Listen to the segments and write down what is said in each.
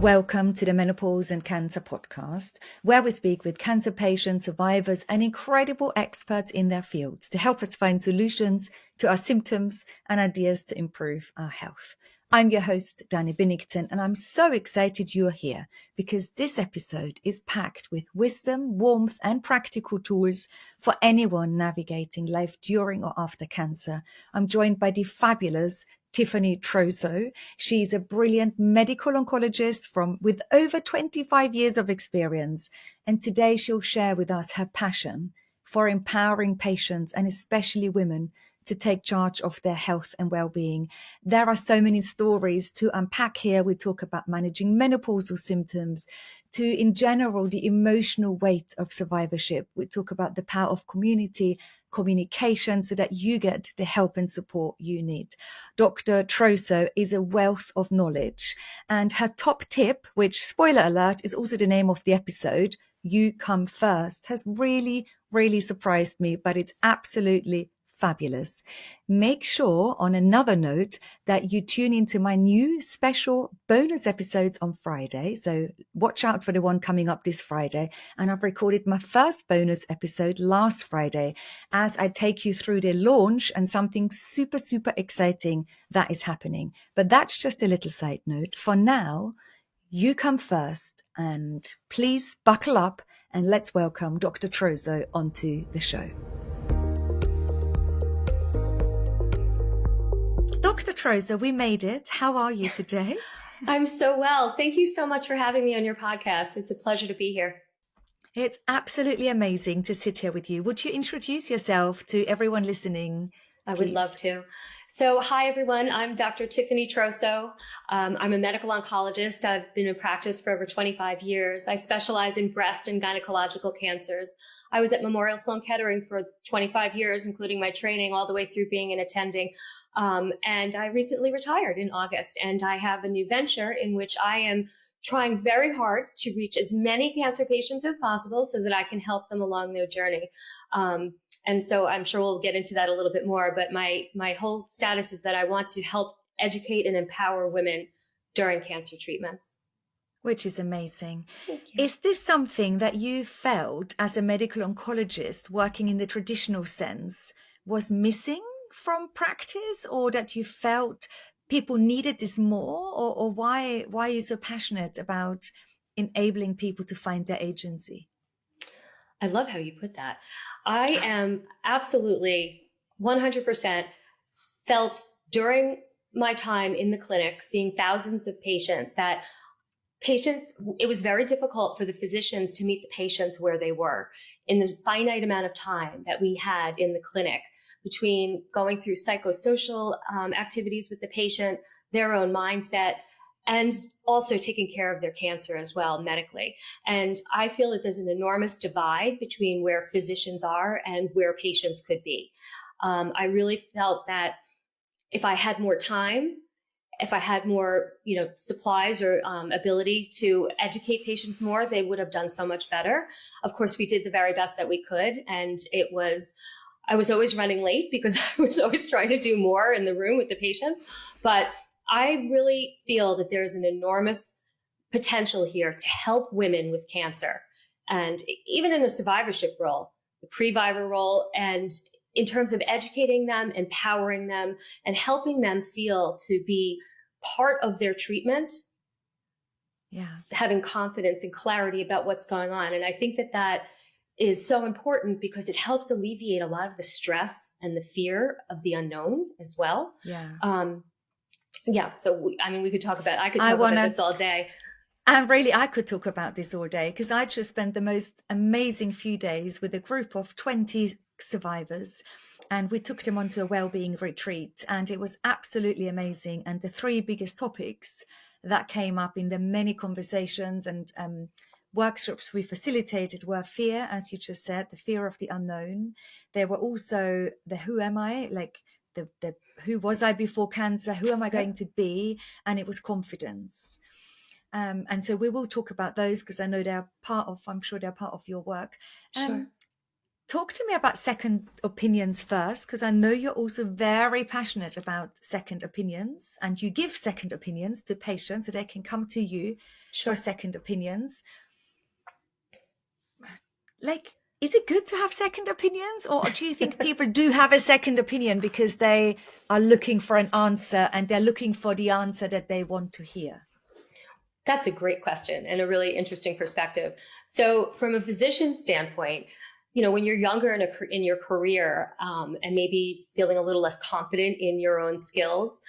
Welcome to the Menopause and Cancer Podcast, where we speak with cancer patients, survivors, and incredible experts in their fields to help us find solutions to our symptoms and ideas to improve our health. I'm your host, Dani Binnington, and I'm so excited you're here because this episode is packed with wisdom, warmth, and practical tools for anyone navigating life during or after cancer. I'm joined by the fabulous Tiffany Troso. She's a brilliant medical oncologist with over 25 years of experience. And today she'll share with us her passion for empowering patients and especially women to take charge of their health and well-being. There are so many stories to unpack here. We talk about managing menopausal symptoms to, in general, the emotional weight of survivorship. We talk about the power of communication so that you get the help and support you need. Dr. Troso is a wealth of knowledge, and her top tip, which, spoiler alert, is also the name of the episode, You Come First, has really, really surprised me, but it's absolutely fabulous. Make sure, on another note, that you tune into my new special bonus episodes on Friday. So watch out for the one coming up this Friday. And I've recorded my first bonus episode last Friday as I take you through the launch and something super, super exciting that is happening. But that's just a little side note. For now, you come first, and please buckle up and let's welcome Dr. Troso onto the show. Dr. Troso, we made it. How are you today? I'm so well. Thank you so much for having me on your podcast. It's a pleasure to be here. It's absolutely amazing to sit here with you. Would you introduce yourself to everyone listening? I would love to. So, hi, everyone. I'm Dr. Tiffany Troso. I'm a medical oncologist. I've been in practice for over 25 years. I specialize in breast and gynecological cancers. I was at Memorial Sloan Kettering for 25 years, including my training all the way through being an attending. And I recently retired in August, and I have a new venture in which I am trying very hard to reach as many cancer patients as possible so that I can help them along their journey. And so I'm sure we'll get into that a little bit more, but my whole status is that I want to help educate and empower women during cancer treatments. Which is amazing. Is this something that you felt as a medical oncologist working in the traditional sense was missing from practice, or that you felt people needed this more, or why are you so passionate about enabling people to find their agency? I love how you put that. I am absolutely 100% felt during my time in the clinic, seeing thousands of patients, that it was very difficult for the physicians to meet the patients where they were in the finite amount of time that we had in the clinic between going through psychosocial activities with the patient, their own mindset, and also taking care of their cancer as well medically. And I feel that there's an enormous divide between where physicians are and where patients could be. I really felt that if I had more time, if I had more, supplies or ability to educate patients more, they would have done so much better. Of course, we did the very best that we could, and I was always running late because I was always trying to do more in the room with the patients. But I really feel that there's an enormous potential here to help women with cancer, and even in the survivorship role, the pre-vivor role, and in terms of educating them, empowering them, and helping them feel to be part of their treatment, having confidence and clarity about what's going on. And I think that is so important because it helps alleviate a lot of the stress and the fear of the unknown as well. So we could talk about, I could talk about this all day. And really, I could talk about this all day because I just spent the most amazing few days with a group of 20 survivors, and we took them onto a wellbeing retreat, and it was absolutely amazing. And the three biggest topics that came up in the many conversations and workshops we facilitated were fear, as you just said, the fear of the unknown. There were also the who am I, like the who was I before cancer, who am I going to be, and it was confidence. And so we will talk about those because I know I'm sure they're part of your work. Sure. talk to me about second opinions first, because I know you're also very passionate about second opinions, and you give second opinions to patients so they can come to you Sure. for second opinions. Like, is it good to have second opinions, or do you think people do have a second opinion because they are looking for an answer and they're looking for the answer that they want to hear? That's a great question and a really interesting perspective. So from a physician's standpoint, when you're younger in your career and maybe feeling a little less confident in your own skills,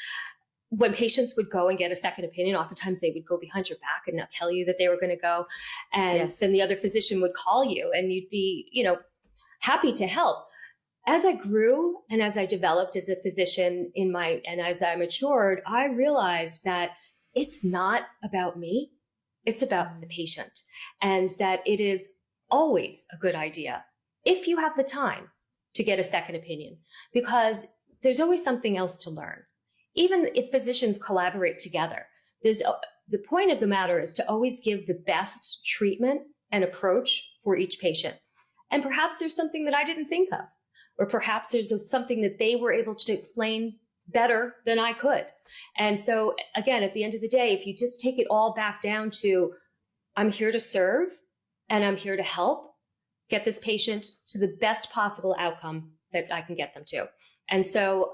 when patients would go and get a second opinion, oftentimes they would go behind your back and not tell you that they were going to go. And then the other physician would call you and you'd be, happy to help. As I grew and as I developed as a physician and as I matured, I realized that it's not about me. It's about the patient, and that it is always a good idea if you have the time to get a second opinion, because there's always something else to learn. Even if physicians collaborate together, the point of the matter is to always give the best treatment and approach for each patient. And perhaps there's something that I didn't think of, or perhaps there's something that they were able to explain better than I could. And so again, at the end of the day, if you just take it all back down to, I'm here to serve and I'm here to help get this patient to the best possible outcome that I can get them to. And so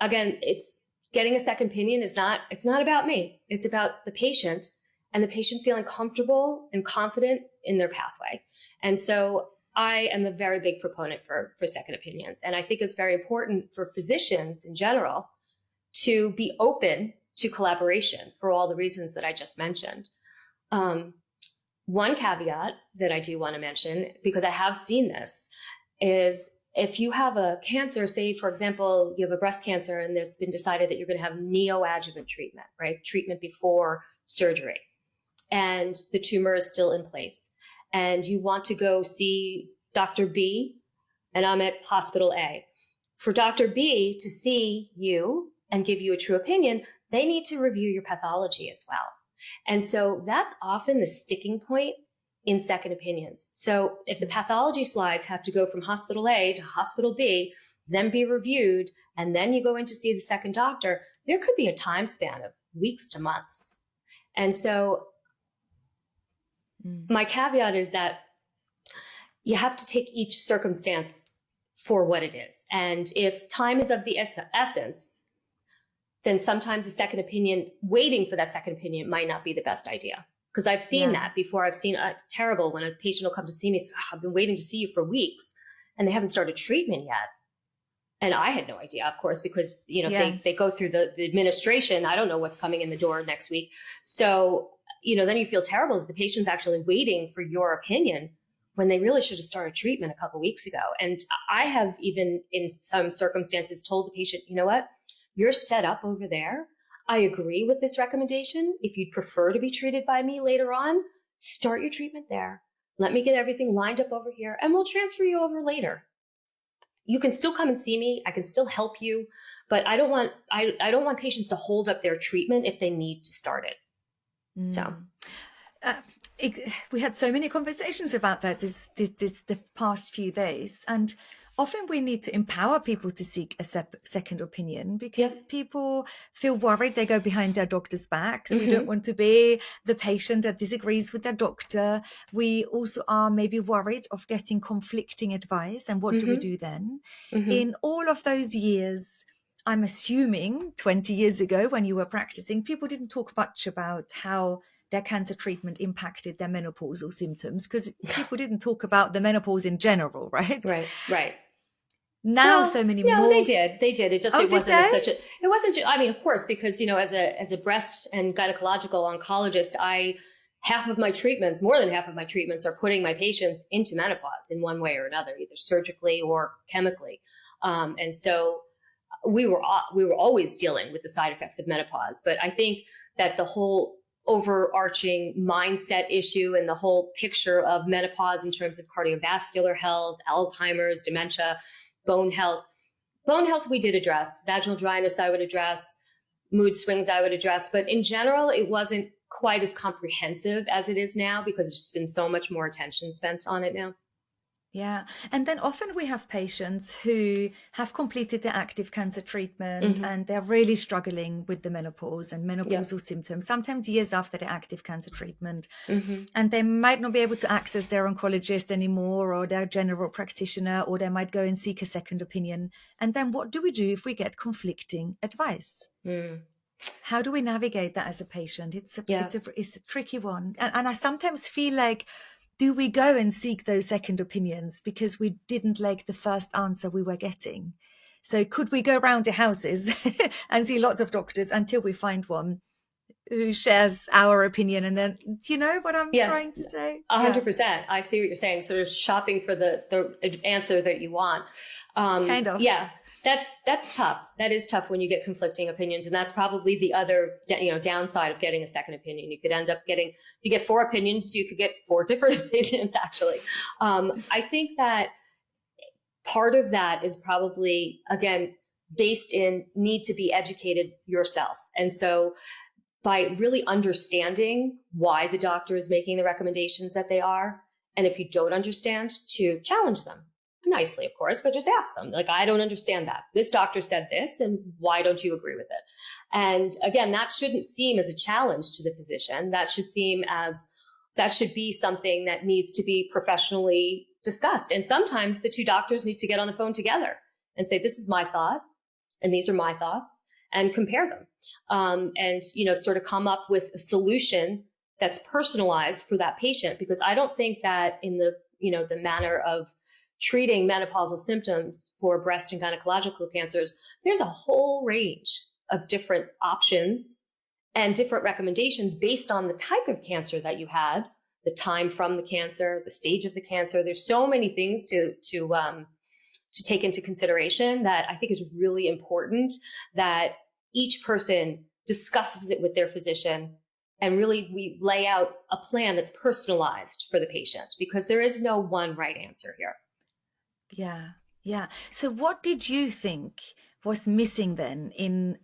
again, it's getting a second opinion it's not about me. It's about the patient and the patient feeling comfortable and confident in their pathway. And so I am a very big proponent for second opinions. And I think it's very important for physicians in general to be open to collaboration for all the reasons that I just mentioned. One caveat that I do want to mention, because I have seen this, is if you have a cancer, say, for example, you have a breast cancer and it's been decided that you're going to have neoadjuvant treatment, right? Treatment before surgery, and the tumor is still in place, and you want to go see Dr. B, and I'm at hospital A. For Dr. B to see you and give you a true opinion, they need to review your pathology as well. And so that's often the sticking point in second opinions. So if the pathology slides have to go from hospital A to hospital B, then be reviewed, and then you go in to see the second doctor, there could be a time span of weeks to months. And so my caveat is that you have to take each circumstance for what it is. And if time is of the essence, then sometimes a second opinion, waiting for that second opinion might not be the best idea. Because I've seen that before. I've seen terrible when a patient will come to see me and say, I've been waiting to see you for weeks and they haven't started treatment yet. And I had no idea, of course, because, they go through the administration. I don't know what's coming in the door next week. So, then you feel terrible that the patient's actually waiting for your opinion when they really should have started treatment a couple of weeks ago. And I have even in some circumstances told the patient, you know what, you're set up over there. I agree with this recommendation. If you'd prefer to be treated by me later on, start your treatment there. Let me get everything lined up over here and we'll transfer you over later. You can still come and see me. I can still help you, but I don't want patients to hold up their treatment if they need to start it. So we had so many conversations about that this the past few days, and often we need to empower people to seek a second opinion because people feel worried. They go behind their doctor's backs. We don't want to be the patient that disagrees with their doctor. We also are maybe worried of getting conflicting advice. And what do we do then? In all of those years, I'm assuming 20 years ago when you were practicing, people didn't talk much about how their cancer treatment impacted their menopausal symptoms because people didn't talk about the menopause in general, right? Right. Now, so many more. They did. It just, it wasn't, I mean, of course, because, as a breast and gynecological oncologist, more than half of my treatments are putting my patients into menopause in one way or another, either surgically or chemically. And so we were always dealing with the side effects of menopause. But I think that the whole overarching mindset issue and the whole picture of menopause in terms of cardiovascular health, Alzheimer's, dementia, bone health we did address. Vaginal dryness I would address, mood swings I would address, but in general it wasn't quite as comprehensive as it is now because there's just been so much more attention spent on it now. Yeah. And then often we have patients who have completed the active cancer treatment and they're really struggling with the menopause and menopausal symptoms, sometimes years after the active cancer treatment. And they might not be able to access their oncologist anymore or their general practitioner, or they might go and seek a second opinion. And then what do we do if we get conflicting advice? How do we navigate that as a patient? It's a tricky one. And I sometimes feel like, do we go and seek those second opinions because we didn't like the first answer we were getting? So could we go around to houses and see lots of doctors until we find one who shares our opinion? And then, do you know what I'm trying to say? 100%. I see what you're saying. Sort of shopping for the answer that you want. Kind of. Yeah. That's tough. That is tough when you get conflicting opinions. And that's probably the other, downside of getting a second opinion. You could end up getting, you get 4 opinions, you could get 4 different opinions, actually. I think that part of that is probably, again, based in need to be educated yourself. And so by really understanding why the doctor is making the recommendations that they are, and if you don't understand, to challenge them. Nicely, of course, but just ask them, like, I don't understand that. This doctor said this, and why don't you agree with it? And again, that shouldn't seem as a challenge to the physician. That should be something that needs to be professionally discussed. And sometimes the 2 doctors need to get on the phone together and say, this is my thought, and these are my thoughts, and compare them. And, sort of come up with a solution that's personalized for that patient. Because I don't think that in the manner of treating menopausal symptoms for breast and gynecological cancers, there's a whole range of different options and different recommendations based on the type of cancer that you had, the time from the cancer, the stage of the cancer. There's so many things to take into consideration that I think is really important that each person discusses it with their physician, and really we lay out a plan that's personalized for the patient, because there is no one right answer here. Yeah. So what did you think was missing then in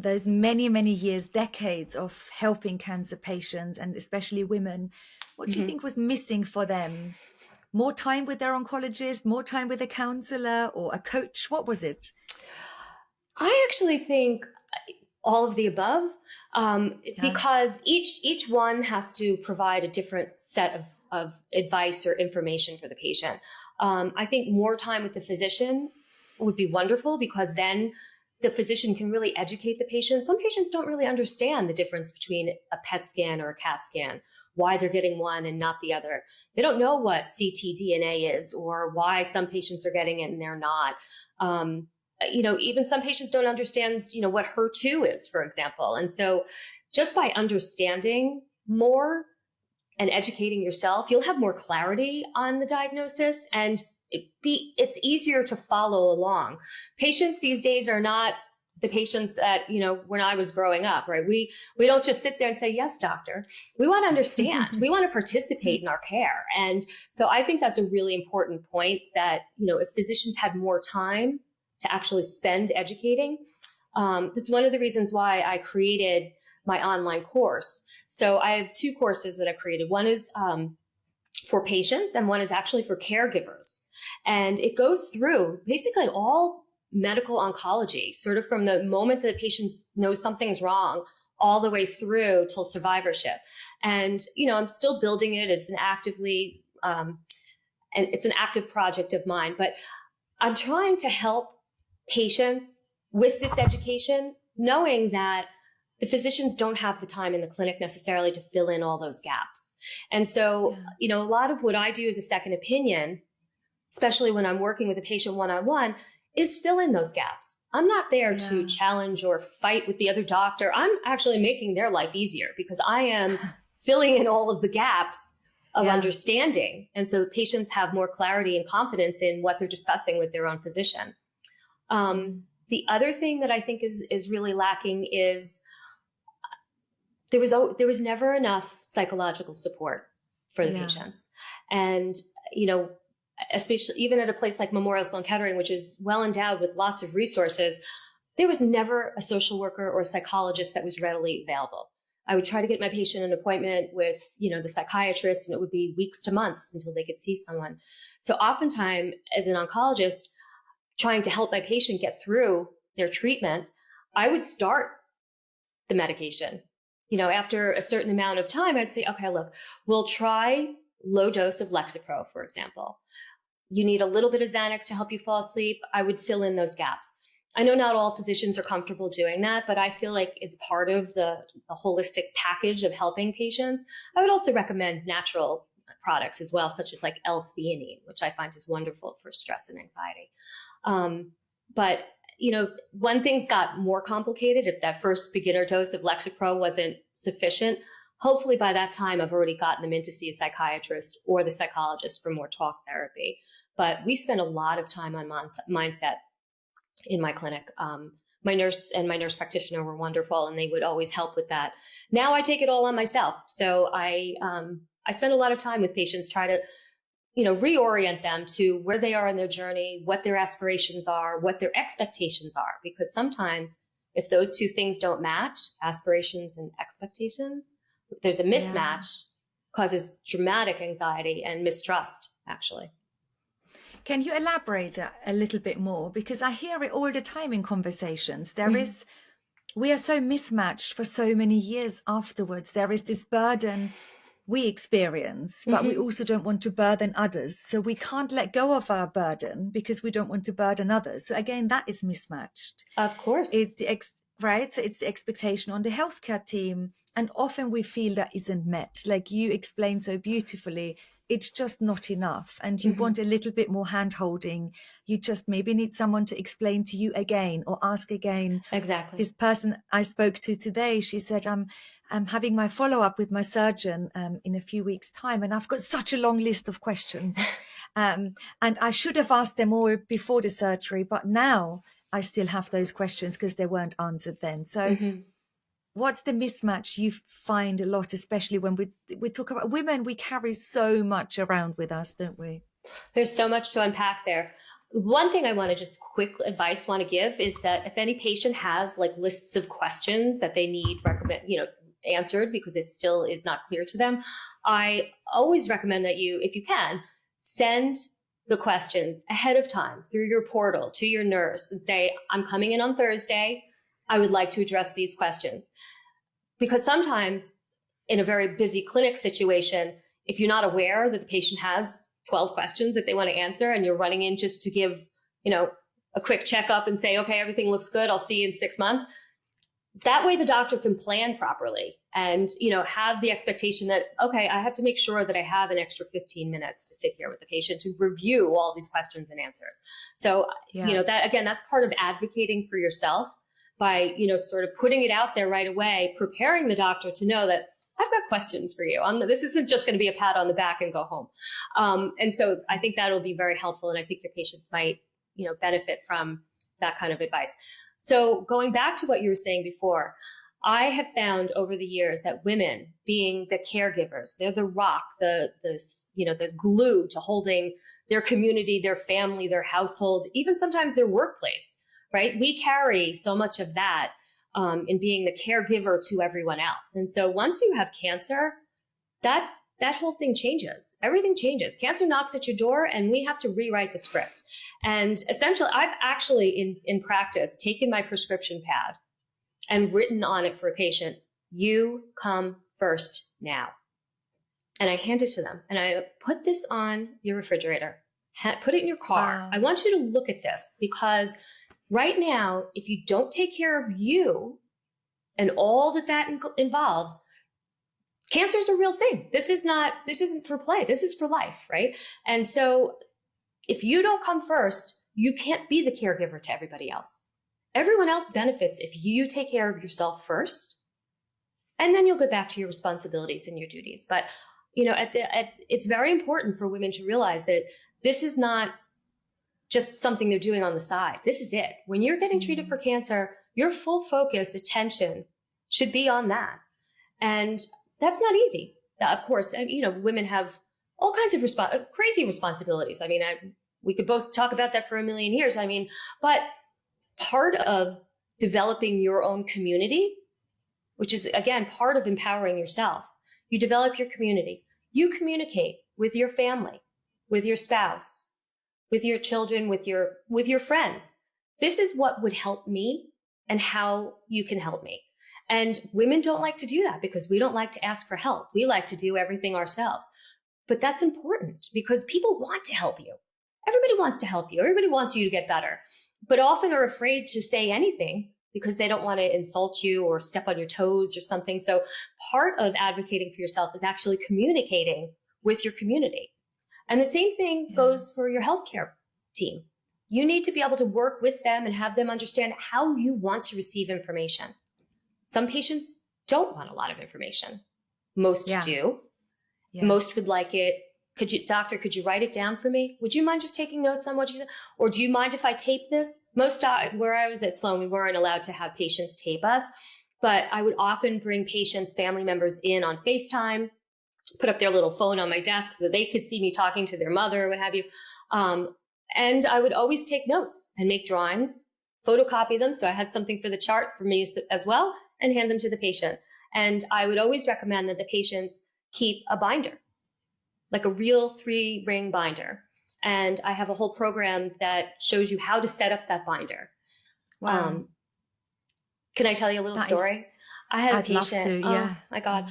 those many years, decades of helping cancer patients and especially women? What do you think was missing for them? More time with their oncologist, more time with a counselor or a coach? What was it? I actually think all of the above, because each one has to provide a different set of advice or information for the patient. I think more time with the physician would be wonderful, because then the physician can really educate the patient. Some patients don't really understand the difference between a PET scan or a CAT scan, why they're getting one and not the other. They don't know what ctDNA is, or why some patients are getting it and they're not. Even some patients don't understand, what HER2 is, for example. And so just by understanding more and educating yourself, you'll have more clarity on the diagnosis, and it's easier to follow along. Patients these days are not the patients that, when I was growing up, right? We don't just sit there and say, yes, doctor. We want to understand. We want to participate in our care. And so I think that's a really important point, that, if physicians had more time to actually spend educating, this is one of the reasons why I created my online course. So I have 2 courses that I've created. One is for patients, and one is actually for caregivers. And it goes through basically all medical oncology, sort of from the moment that a patient knows something's wrong all the way through till survivorship. And, I'm still building it. It's an active project of mine, but I'm trying to help patients with this education, knowing that the physicians don't have the time in the clinic necessarily to fill in all those gaps. And so, a lot of what I do as a second opinion, especially when I'm working with a patient one-on-one, is fill in those gaps. I'm not there to challenge or fight with the other doctor. I'm actually making their life easier, because I am filling in all of the gaps of understanding. And so patients have more clarity and confidence in what they're discussing with their own physician. The other thing that I think is really lacking is there was never enough psychological support for the patients. And, especially even at a place like Memorial Sloan Kettering, which is well endowed with lots of resources, there was never a social worker or a psychologist that was readily available. I would try to get my patient an appointment with, the psychiatrist, and it would be weeks to months until they could see someone. So oftentimes, as an oncologist, trying to help my patient get through their treatment, I would start the medication. After a certain amount of time, I'd say, okay, look, we'll try low dose of Lexapro, for example. You need a little bit of Xanax to help you fall asleep. I would fill in those gaps. I know not all physicians are comfortable doing that, but I feel like it's part of the holistic package of helping patients. I would also recommend natural products as well, such as like L-theanine, which I find is wonderful for stress and anxiety. But when things got more complicated, if that first beginner dose of Lexapro wasn't sufficient, hopefully by that time I've already gotten them in to see a psychiatrist or the psychologist for more talk therapy. But we spend a lot of time on mindset in my clinic. My nurse and my nurse practitioner were wonderful, and they would always help with that. Now I take it all on myself. So I spend a lot of time with patients, try to reorient them to where they are in their journey, what their aspirations are, what their expectations are. Because sometimes if those two things don't match, aspirations and expectations, there's a mismatch, causes dramatic anxiety and mistrust, actually. Can you elaborate a little bit more? Because I hear it all the time in conversations. We are so mismatched for so many years afterwards. There is this burden we experience, but we also don't want to burden others. So we can't let go of our burden because we don't want to burden others. So again, that is mismatched. Of course. It's right? So it's the expectation on the healthcare team. And often we feel that isn't met. Like you explained so beautifully, it's just not enough. And you want a little bit more hand-holding. You just maybe need someone to explain to you again or ask again. Exactly. This person I spoke to today, she said, I'm having my follow-up with my surgeon in a few weeks' time, and I've got such a long list of questions. And I should have asked them all before the surgery, but now I still have those questions because they weren't answered then. So what's the mismatch you find a lot, especially when we talk about women? We carry so much around with us, don't we? There's so much to unpack there. One thing I want to just quick advice want to give is that if any patient has like lists of questions that they need answered because it still is not clear to them, I always recommend that you, if you can, send the questions ahead of time through your portal to your nurse and say, I'm coming in on Thursday. I would like to address these questions. Because sometimes in a very busy clinic situation, if you're not aware that the patient has 12 questions that they want to answer and you're running in just to give, a quick checkup and say, okay, everything looks good, I'll see you in 6 months. That way the doctor can plan properly and, have the expectation that, okay, I have to make sure that I have an extra 15 minutes to sit here with the patient to review all these questions and answers. So, that again, that's part of advocating for yourself by, sort of putting it out there right away, preparing the doctor to know that I've got questions for you. This isn't just going to be a pat on the back and go home. And so I think that'll be very helpful. And I think your patients might, benefit from that kind of advice. So going back to what you were saying before, I have found over the years that women being the caregivers, they're the rock, the glue to holding their community, their family, their household, even sometimes their workplace, right? We carry so much of that in being the caregiver to everyone else. And so once you have cancer, that whole thing changes. Everything changes. Cancer knocks at your door and we have to rewrite the script. And essentially, I've actually in practice taken my prescription pad and written on it for a patient, you come first now. And I hand it to them and I put this on your refrigerator, put it in your car. Wow. I want you to look at this because right now, if you don't take care of you and all that involves, cancer is a real thing. This isn't for play. This is for life, right? And so if you don't come first, you can't be the caregiver to everybody else. Everyone else benefits if you take care of yourself first, and then you'll get back to your responsibilities and your duties. But, it's very important for women to realize that this is not just something they're doing on the side. This is it. When you're getting treated for cancer, your full focus, attention should be on that. And that's not easy. Of course, women have all kinds of crazy responsibilities. We could both talk about that for a million years. But part of developing your own community, which is, again, part of empowering yourself, you develop your community. You communicate with your family. with your spouse, with your children, with your friends. This is what would help me and how you can help me. And women don't like to do that because we don't like to ask for help. We like to do everything ourselves. But that's important because people want to help you. Everybody wants to help you. Everybody wants you to get better, but often are afraid to say anything because they don't want to insult you or step on your toes or something. So part of advocating for yourself is actually communicating with your community. And the same thing goes for your healthcare team. You need to be able to work with them and have them understand how you want to receive information. Some patients don't want a lot of information. Most do. Yeah. Most would like it. Doctor, could you write it down for me? Would you mind just taking notes on what you said? Or do you mind if I tape this? Where I was at Sloan, we weren't allowed to have patients tape us, but I would often bring patients, family members in on FaceTime, put up their little phone on my desk so that they could see me talking to their mother or what have you. And I would always take notes and make drawings, photocopy them. So I had something for the chart for me as well, and hand them to the patient. And I would always recommend that the patients keep a binder, like a real 3-ring binder. And I have a whole program that shows you how to set up that binder. Wow. Can I tell you a little story? I had a patient. I'd love to, yeah. Oh my God.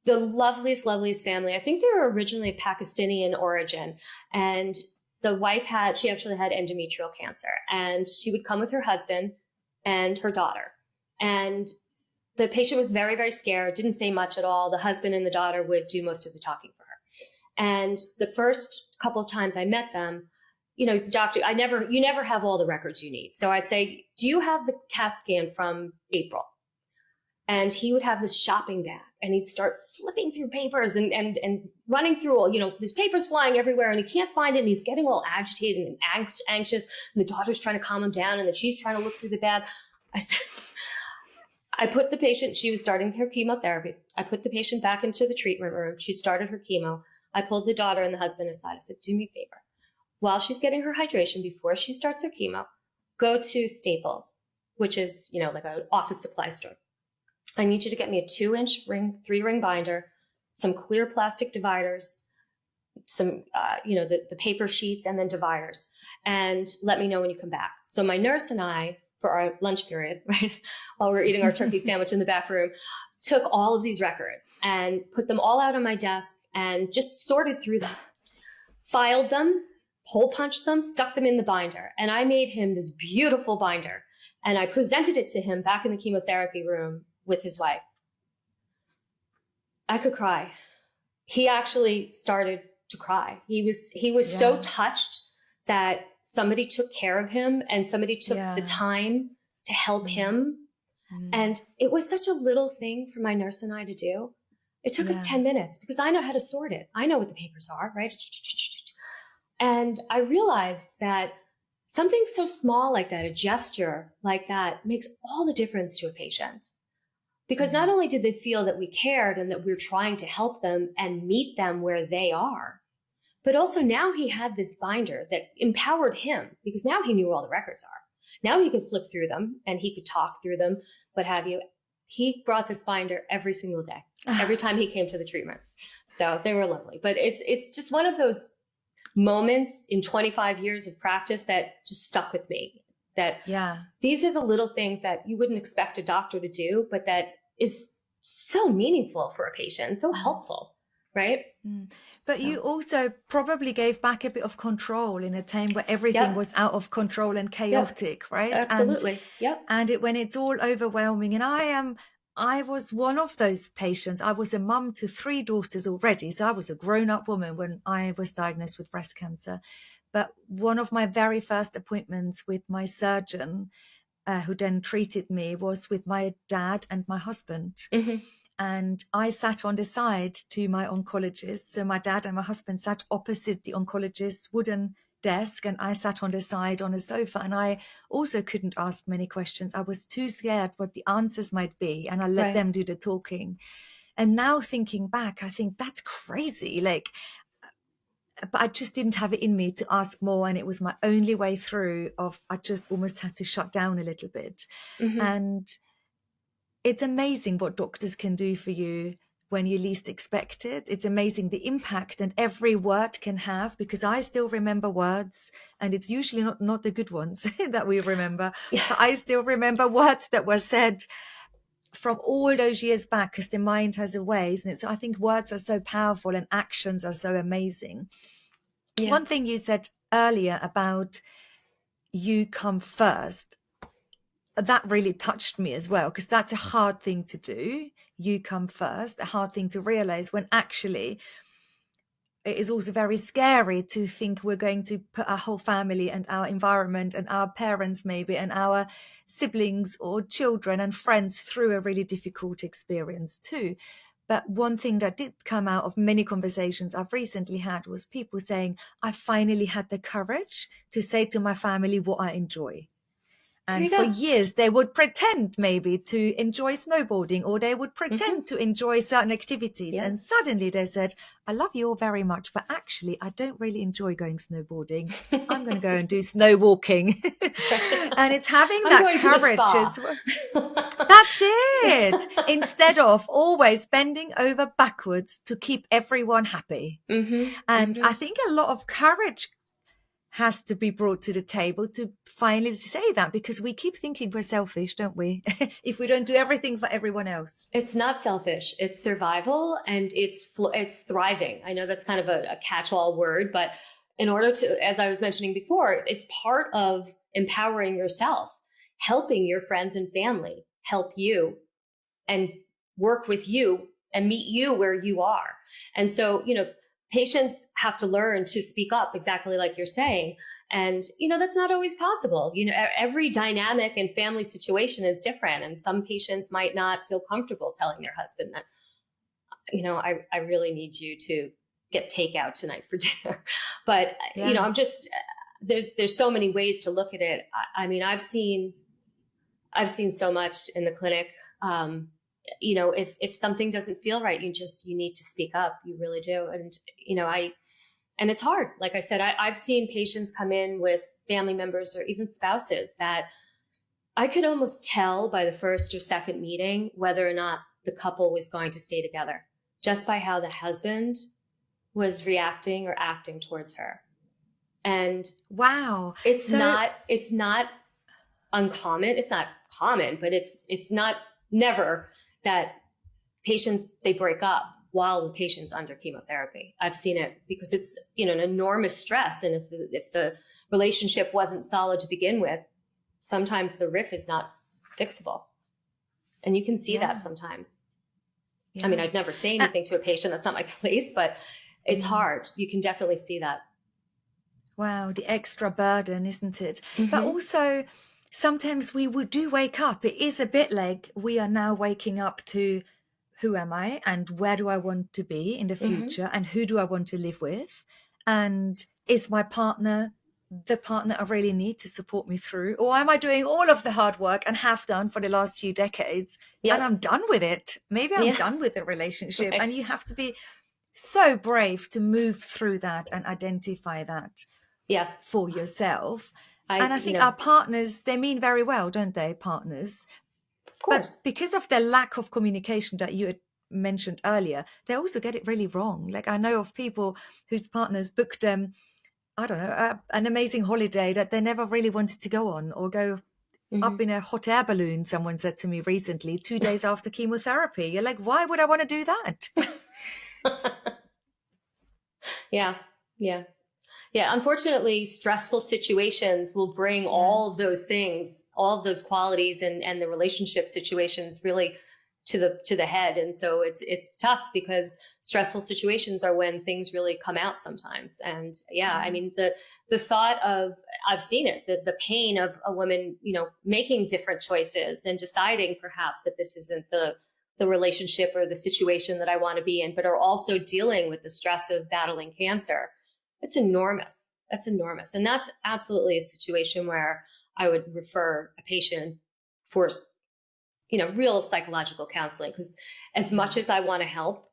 The loveliest family. I think they were originally of Pakistani origin. And the wife she actually had endometrial cancer. And she would come with her husband and her daughter. And the patient was very, very scared, didn't say much at all. The husband and the daughter would do most of the talking for her. And the first couple of times I met them, the doctor, you never have all the records you need. So I'd say, do you have the CAT scan from April? And he would have this shopping bag and he'd start flipping through papers and running through all, there's papers flying everywhere and he can't find it. And he's getting all agitated and anxious. And the daughter's trying to calm him down and then she's trying to look through the bag. I put the patient, she was starting her chemotherapy. I put the patient back into the treatment room. She started her chemo. I pulled the daughter and the husband aside. I said, do me a favor. While she's getting her hydration before she starts her chemo, go to Staples, which is, like an office supply store. I need you to get me a 2-inch 3-ring binder, some clear plastic dividers, some, the paper sheets and then dividers, and let me know when you come back. So my nurse and I, for our lunch period, right, while we're eating our turkey sandwich in the back room, took all of these records and put them all out on my desk and just sorted through them, filed them, hole punched them, stuck them in the binder. And I made him this beautiful binder. And I presented it to him back in the chemotherapy room with his wife. I could cry. He actually started to cry. He was so touched that somebody took care of him and somebody took the time to help him. And it was such a little thing for my nurse and I to do. It took us 10 minutes because I know how to sort it. I know what the papers are, right? And I realized that something so small like that, a gesture like that, makes all the difference to a patient. Because not only did they feel that we cared and that we were trying to help them and meet them where they are, but also now he had this binder that empowered him because now he knew where all the records are. Now he could flip through them and he could talk through them, what have you. He brought this binder every single day, every time he came to the treatment. So they were lovely. But it's just one of those moments in 25 years of practice that just stuck with me. That these are the little things that you wouldn't expect a doctor to do, but that is so meaningful for a patient, so helpful, right? But you also probably gave back a bit of control in a time where everything was out of control and chaotic, right? Absolutely. And when it's all overwhelming. And I was one of those patients. I was a mum to 3 daughters already. So I was a grown-up woman when I was diagnosed with breast cancer. But one of my very first appointments with my surgeon, who then treated me, was with my dad and my husband. And I sat on the side to my oncologist. So my dad and my husband sat opposite the oncologist's wooden desk, and I sat on the side on a sofa. And I also couldn't ask many questions. I was too scared what the answers might be, and I let them do the talking. And now thinking back, I think that's crazy. But I just didn't have it in me to ask more. And it was my only way through I just almost had to shut down a little bit. And it's amazing what doctors can do for you when you least expect it. It's amazing the impact and every word can have, because I still remember words, and it's usually not the good ones that we remember. Yeah. But I still remember words that were said from all those years back, because the mind has a ways. And I think words are so powerful and actions are so amazing. Yeah. One thing you said earlier about you come first, that really touched me as well, because that's a hard thing to do. You come first, a hard thing to realize, when actually it is also very scary to think we're going to put our whole family and our environment and our parents maybe and our siblings or children and friends through a really difficult experience too. But one thing that did come out of many conversations I've recently had was people saying, I finally had the courage to say to my family what I enjoy. And for years, they would pretend maybe to enjoy snowboarding, or they would pretend to enjoy certain activities. And suddenly they said, I love you all very much, but actually, I don't really enjoy going snowboarding. I'm going to go and do snow walking. And it's having that courage. That's it. Instead of always bending over backwards to keep everyone happy. And I think a lot of courage has to be brought to the table to finally say that, because we keep thinking we're selfish, don't we? If we don't do everything for everyone else. It's not selfish. It's survival, and it's thriving. I know that's kind of a catch-all word, but in order to, as I was mentioning before, it's part of empowering yourself, helping your friends and family help you and work with you and meet you where you are. And so, patients have to learn to speak up, exactly like you're saying. And, that's not always possible. Every dynamic and family situation is different. And some patients might not feel comfortable telling their husband that, I really need you to get takeout tonight for dinner. But, I'm just, there's so many ways to look at it. I mean, I've seen so much in the clinic. If something doesn't feel right, you need to speak up. You really do. And, and it's hard. Like I said, I've seen patients come in with family members or even spouses that I could almost tell by the first or second meeting whether or not the couple was going to stay together, just by how the husband was reacting or acting towards her. And wow, it's not uncommon. It's not common, but it's not never that patients, they break up while the patient's under chemotherapy. I've seen it because it's, an enormous stress. And if the relationship wasn't solid to begin with, sometimes the riff is not fixable. And you can see that sometimes. I mean, I'd never say anything to a patient. That's not my place, but it's hard. You can definitely see that. Wow, the extra burden, isn't it? But also, sometimes we do wake up. It is a bit like we are now waking up to, who am I and where do I want to be in the future and who do I want to live with? And is my partner the partner I really need to support me through? Or am I doing all of the hard work and have done for the last few decades and I'm done with it? Maybe I'm done with the relationship. And you have to be so brave to move through that and identify that for yourself. And I think our partners, they mean very well, don't they, partners? Of course. But because of the lack of communication that you had mentioned earlier, they also get it really wrong. Like I know of people whose partners booked an amazing holiday that they never really wanted to go on, or go up in a hot air balloon, someone said to me recently, 2 days after chemotherapy. You're like, why would I want to do that? Yeah, unfortunately, stressful situations will bring all of those things, all of those qualities and the relationship situations really to the head. And so it's tough, because stressful situations are when things really come out sometimes. And I mean, the thought of, I've seen it, the pain of a woman, making different choices and deciding perhaps that this isn't the relationship or the situation that I want to be in, but are also dealing with the stress of battling cancer. It's enormous. That's enormous. And that's absolutely a situation where I would refer a patient for, real psychological counseling, because as much as I want to help,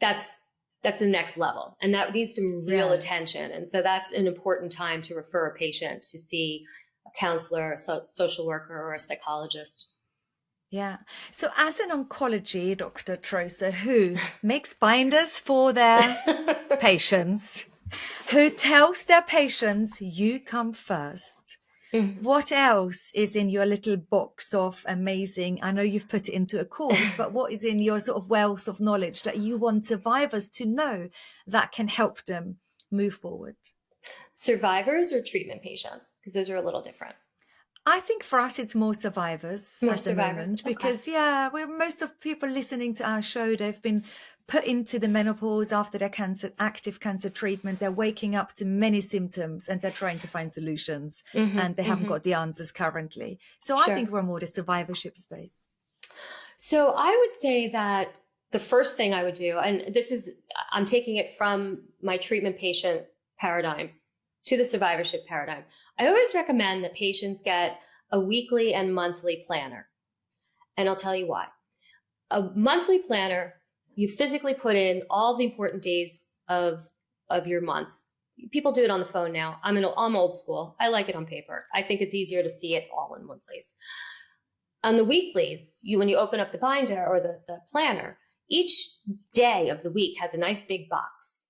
that's the next level. And that needs some real attention. And so that's an important time to refer a patient to see a counselor, a social worker, or a psychologist. Yeah. So as an oncology Dr. Troser who makes binders for their patients, who tells their patients, you come first. What else is in your little box of amazing, I know you've put it into a course, but what is in your sort of wealth of knowledge that you want survivors to know that can help them move forward? Survivors or treatment patients? Because those are a little different. I think for us, it's more survivors More at the survivors. moment, Okay. because we're most of people listening to our show, they've been put into the menopause after their active cancer treatment. They're waking up to many symptoms and they're trying to find solutions, and they haven't got the answers currently. So I think we're more the survivorship space. So I would say that the first thing I would do, and I'm taking it from my treatment patient paradigm to the survivorship paradigm. I always recommend that patients get a weekly and monthly planner. And I'll tell you why. A monthly planner, you physically put in all the important days of your month. People do it on the phone now. I'm old school. I like it on paper. I think it's easier to see it all in one place. On the weeklies, when you open up the binder or the planner, each day of the week has a nice big box.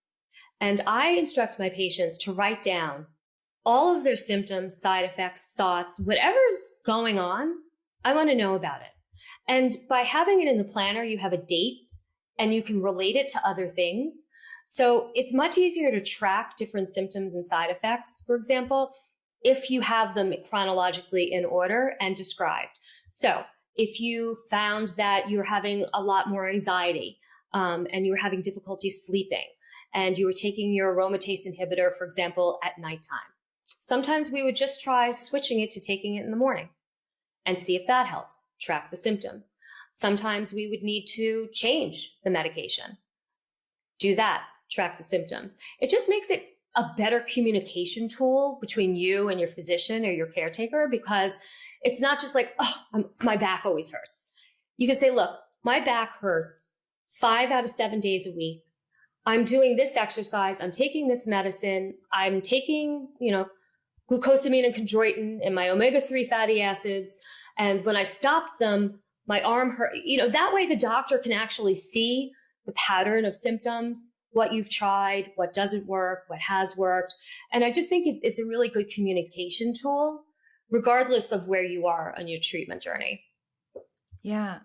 And I instruct my patients to write down all of their symptoms, side effects, thoughts, whatever's going on, I want to know about it. And by having it in the planner, you have a date and you can relate it to other things. So it's much easier to track different symptoms and side effects, for example, if you have them chronologically in order and described. So if you found that you're having a lot more anxiety and you were having difficulty sleeping and you were taking your aromatase inhibitor, for example, at nighttime, sometimes we would just try switching it to taking it in the morning and see if that helps, track the symptoms. Sometimes we would need to change the medication. Do that, track the symptoms. It just makes it a better communication tool between you and your physician or your caretaker, because it's not just like, my back always hurts. You can say, look, my back hurts 5 out of 7 days a week. I'm doing this exercise. I'm taking this medicine. I'm taking, glucosamine and chondroitin and my omega-3 fatty acids. And when I stop them, my arm hurt. That way the doctor can actually see the pattern of symptoms, what you've tried, what doesn't work, what has worked. And I just think it's a really good communication tool, regardless of where you are on your treatment journey. Yeah.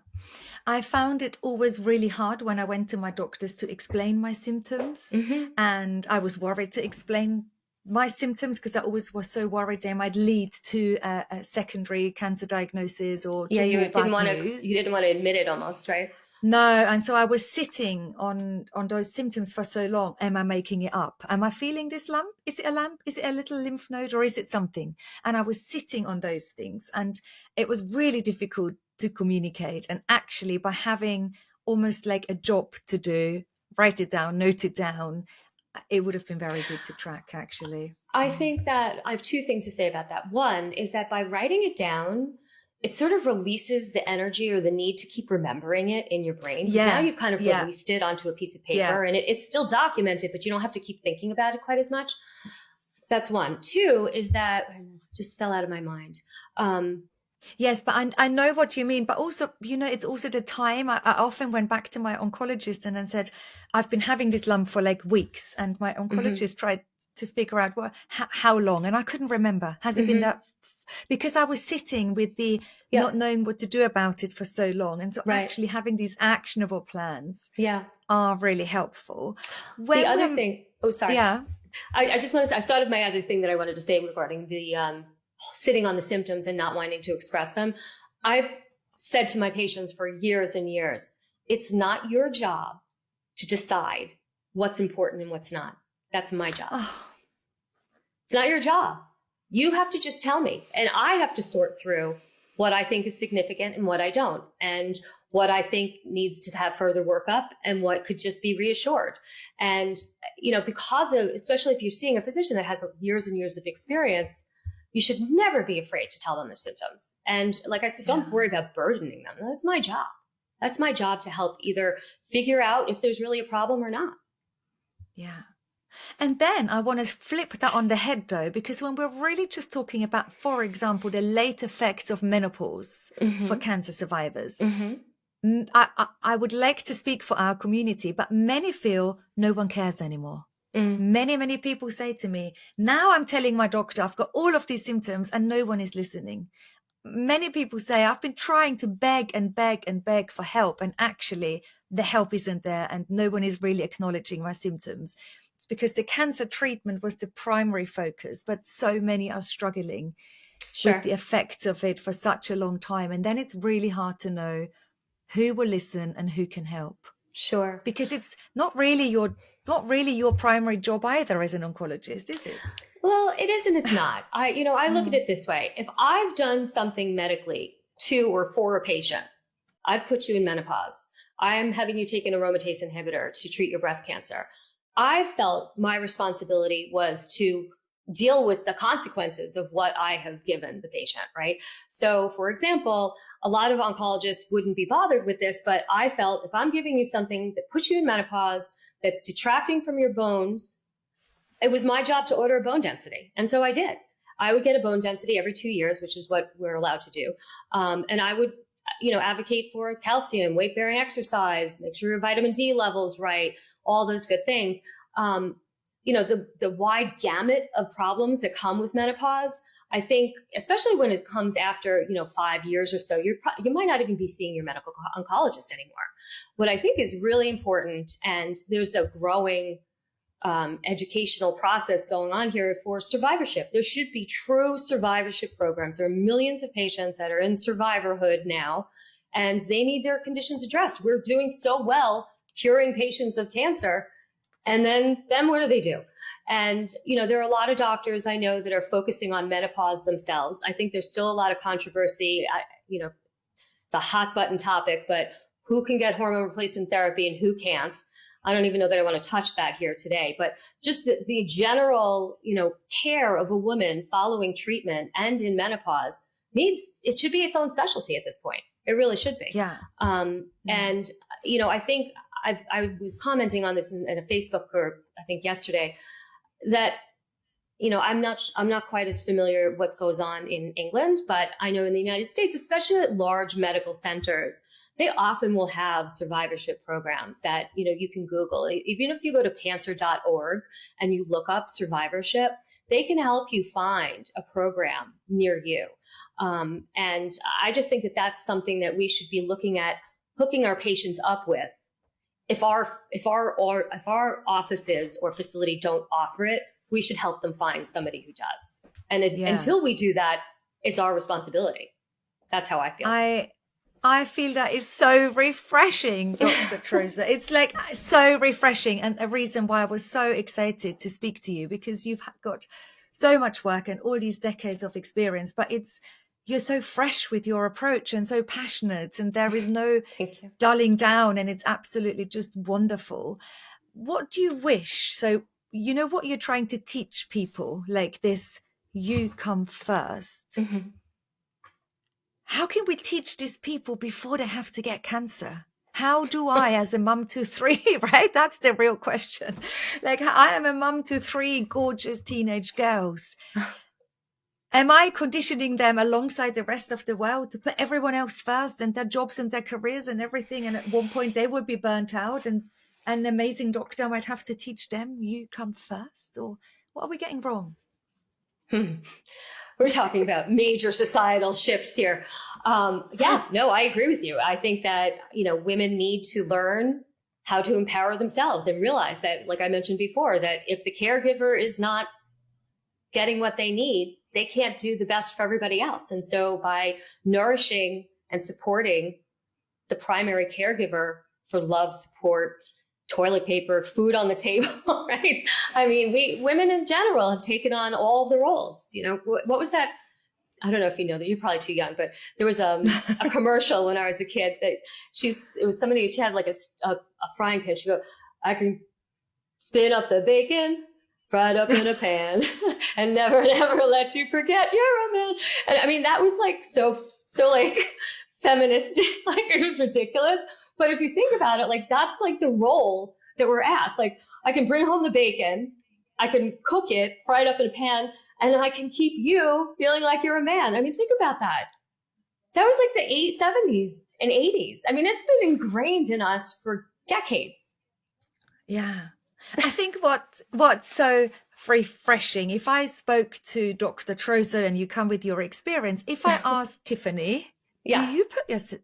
I found it always really hard when I went to my doctors to explain my symptoms. And I was worried to explain my symptoms because I always was so worried they might lead to a secondary cancer diagnosis or to you didn't want to admit it almost, right? No. And so I was sitting on those symptoms for so long. Am I making it up? Am I feeling this lump? Is it a lump? Is it a little lymph node, or is it something? And I was sitting on those things, and it was really difficult to communicate. And actually, by having almost like a job to do, write it down, note it down, it would have been very good to track, actually. I think that I have two things to say about that. One is that by writing it down, it sort of releases the energy or the need to keep remembering it in your brain. Because now you've kind of released it onto a piece of paper and it's still documented, but you don't have to keep thinking about it quite as much. That's one. Two is that just fell out of my mind. Yes, but I know what you mean. But also, it's also the time. I often went back to my oncologist and then said, I've been having this lump for like weeks. And my oncologist tried to figure out how long. And I couldn't remember. Has it been that? Because I was sitting with the not knowing what to do about it for so long. And so actually having these actionable plans are really helpful. The other thing, sorry. Yeah. I just want to say, I thought of my other thing that I wanted to say regarding the sitting on the symptoms and not wanting to express them. I've said to my patients for years and years, it's not your job to decide what's important and what's not. That's my job. It's not your job. You have to just tell me, and I have to sort through what I think is significant and what I don't, and what I think needs to have further workup and what could just be reassured. And, because of, especially if you're seeing a physician that has years and years of experience, you should never be afraid to tell them their symptoms. And like I said, don't worry about burdening them. That's my job. That's my job to help either figure out if there's really a problem or not. Yeah. And then I want to flip that on the head though, because when we're really just talking about, for example, the late effects of menopause for cancer survivors, I would like to speak for our community, but many feel no one cares anymore. Many people say to me, now I'm telling my doctor I've got all of these symptoms and no one is listening. Many people say I've been trying to beg and beg and beg for help, and actually the help isn't there and no one is really acknowledging my symptoms. It's because the cancer treatment was the primary focus, but so many are struggling with the effects of it for such a long time. And then it's really hard to know who will listen and who can help. Sure. Because it's not really your primary job either as an oncologist, is it? Well, it is and it's not. I look at it this way. If I've done something medically to or for a patient, I've put you in menopause. I'm having you take an aromatase inhibitor to treat your breast cancer. I felt my responsibility was to deal with the consequences of what I have given the patient, right? So, for example, a lot of oncologists wouldn't be bothered with this, but I felt if I'm giving you something that puts you in menopause, that's detracting from your bones, it was my job to order a bone density. And so I did. I would get a bone density every 2 years, which is what we're allowed to do. And I would, advocate for calcium, weight-bearing exercise, make sure your vitamin D level's right, all those good things. The wide gamut of problems that come with menopause, I think, especially when it comes after, 5 years or so, you might not even be seeing your medical oncologist anymore. What I think is really important, and there's a growing educational process going on here for survivorship. There should be true survivorship programs. There are millions of patients that are in survivorhood now, and they need their conditions addressed. We're doing so well curing patients of cancer. And then what do they do? And, there are a lot of doctors I know that are focusing on menopause themselves. I think there's still a lot of controversy. It's a hot button topic, but who can get hormone replacement therapy and who can't? I don't even know that I want to touch that here today, but just the general, care of a woman following treatment and in menopause it should be its own specialty at this point. It really should be. Yeah. And, I think I was commenting on this in a Facebook group, I think yesterday, that, I'm not quite as familiar what goes on in England, but I know in the United States, especially at large medical centers, they often will have survivorship programs that, you can Google. Even if you go to cancer.org and you look up survivorship, they can help you find a program near you. And I just think that that's something that we should be looking at, hooking our patients up with. If our offices or facility don't offer it, we should help them find somebody who does. And until we do that, it's our responsibility. That's how I feel. I feel that is so refreshing, Dr. Troza. It's like so refreshing, and a reason why I was so excited to speak to you, because you've got so much work and all these decades of experience, but you're so fresh with your approach and so passionate, and there is no dulling down, and it's absolutely just wonderful. What do you wish? So, what you're trying to teach people, like this, you come first. Mm-hmm. How can we teach these people before they have to get cancer? How do I, as a mum to 3, right? That's the real question. Like, I am a mum to 3 gorgeous teenage girls. Am I conditioning them alongside the rest of the world to put everyone else first and their jobs and their careers and everything? And at one point they would be burnt out, and an amazing doctor might have to teach them, you come first? Or what are we getting wrong? We're talking about major societal shifts here. I agree with you. I think that, women need to learn how to empower themselves and realize that, like I mentioned before, that if the caregiver is not getting what they need, they can't do the best for everybody else. And so by nourishing and supporting the primary caregiver for love, support, toilet paper, food on the table, right? I mean, women in general have taken on all the roles. What was that? I don't know if you know that, you're probably too young, but there was a commercial when I was a kid that she had like a frying pan. She'd go, I can spin up the bacon, fried up in a pan, and never let you forget you're a man. And I mean, that was like so like feminist, like it was ridiculous. But if you think about it, like that's like the role that we're asked. Like, I can bring home the bacon, I can cook it, fry it up in a pan, and I can keep you feeling like you're a man. I mean, think about that. That was like the 70s and 80s. I mean, it's been ingrained in us for decades. Yeah. I think what's so refreshing, if I spoke to Dr. Trozo and you come with your experience, if I asked Tiffany, Yeah.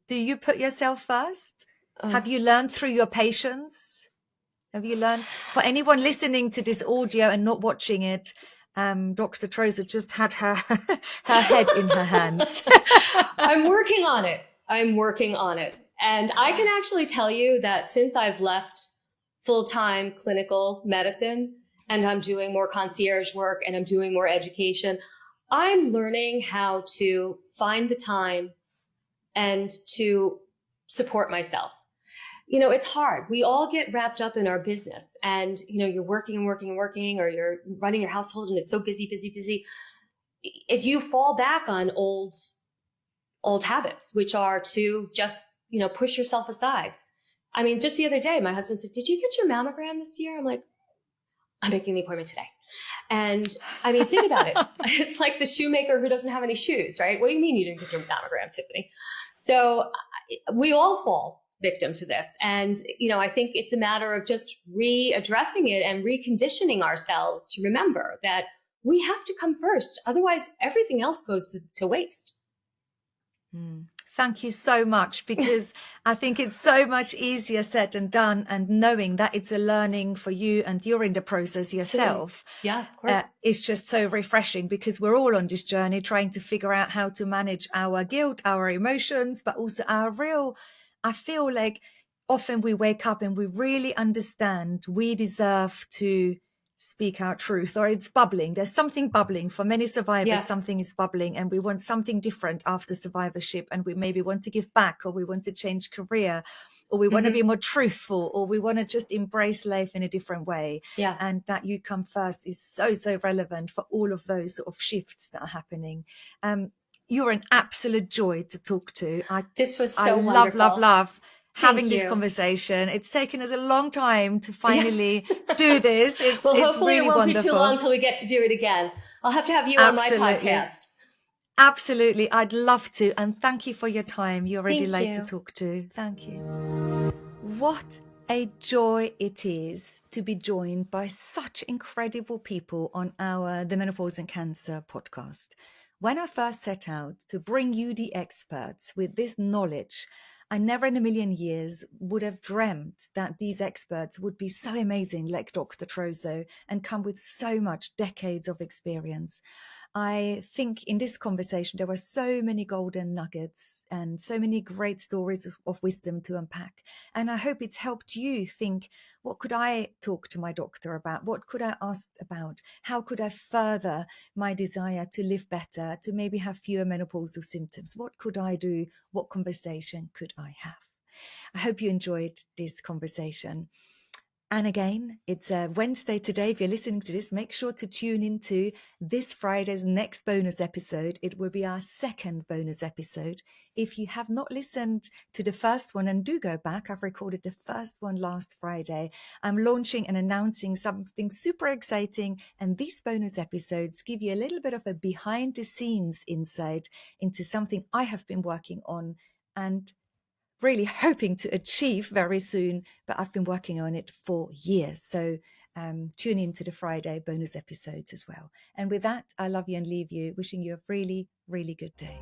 do you put yourself first? Have you learned through your patients? Have you learned? For anyone listening to this audio and not watching it, Dr. Trozo just had her head in her hands. I'm working on it. And I can actually tell you that since I've left full-time clinical medicine and I'm doing more concierge work and I'm doing more education, I'm learning how to find the time and to support myself. You know, it's hard. We all get wrapped up in our business and, you know, you're working and working and working, or you're running your household and it's so busy. If you fall back on old habits, which are to just, you know, push yourself aside. I mean, just the other day, my husband said, "Did you get your mammogram this year?" I'm like, "I'm making the appointment today." And I mean, think about it. It's like the shoemaker who doesn't have any shoes, right? What do you mean you didn't get your mammogram, Tiffany? So we all fall victim to this. And, you know, I think it's a matter of just readdressing it and reconditioning ourselves to remember that we have to come first. Otherwise, everything else goes to waste. Thank you so much, because I think it's so much easier said than done, and knowing that it's a learning for you and you're in the process yourself. Yeah, of course. It's just so refreshing, because we're all on this journey trying to figure out how to manage our guilt, our emotions, but also I feel like often we wake up and we really understand we deserve to speak our truth, or it's bubbling. There's something bubbling for many survivors. Yeah. Something is bubbling, and we want something different after survivorship, and we maybe want to give back, or we want to change career, or we want to be more truthful, or we want to just embrace life in a different way. Yeah. And that you come first is so relevant for all of those sort of shifts that are happening. You're an absolute joy to talk to. This was so wonderful. love having this you. conversation. It's taken us a long time to finally do this. It's hopefully really it won't wonderful. be too long until we get to do it again. I'll have to have you on my podcast. Absolutely. I'd love to. And thank you for your time. You're a delight to talk to. Thank you. What a joy it is to be joined by such incredible people on the Menopause and Cancer podcast. When I first set out to bring you the experts with this knowledge, I never in a million years would have dreamt that these experts would be so amazing, like Dr. Trozo, and come with so much decades of experience. I think in this conversation, there were so many golden nuggets and so many great stories of wisdom to unpack. And I hope it's helped you think, what could I talk to my doctor about? What could I ask about? How could I further my desire to live better, to maybe have fewer menopausal symptoms? What could I do? What conversation could I have? I hope you enjoyed this conversation. And again, it's a Wednesday today. If you're listening to this, make sure to tune into this Friday's next bonus episode. It will be our second bonus episode. If you have not listened to the first one, and do go back, I've recorded the first one last Friday. I'm launching and announcing something super exciting. And these bonus episodes give you a little bit of a behind the scenes insight into something I have been working on and really hoping to achieve very soon, but I've been working on it for years. So tune in to the Friday bonus episodes as well. And with that, I love you and leave you, wishing you a really, really good day.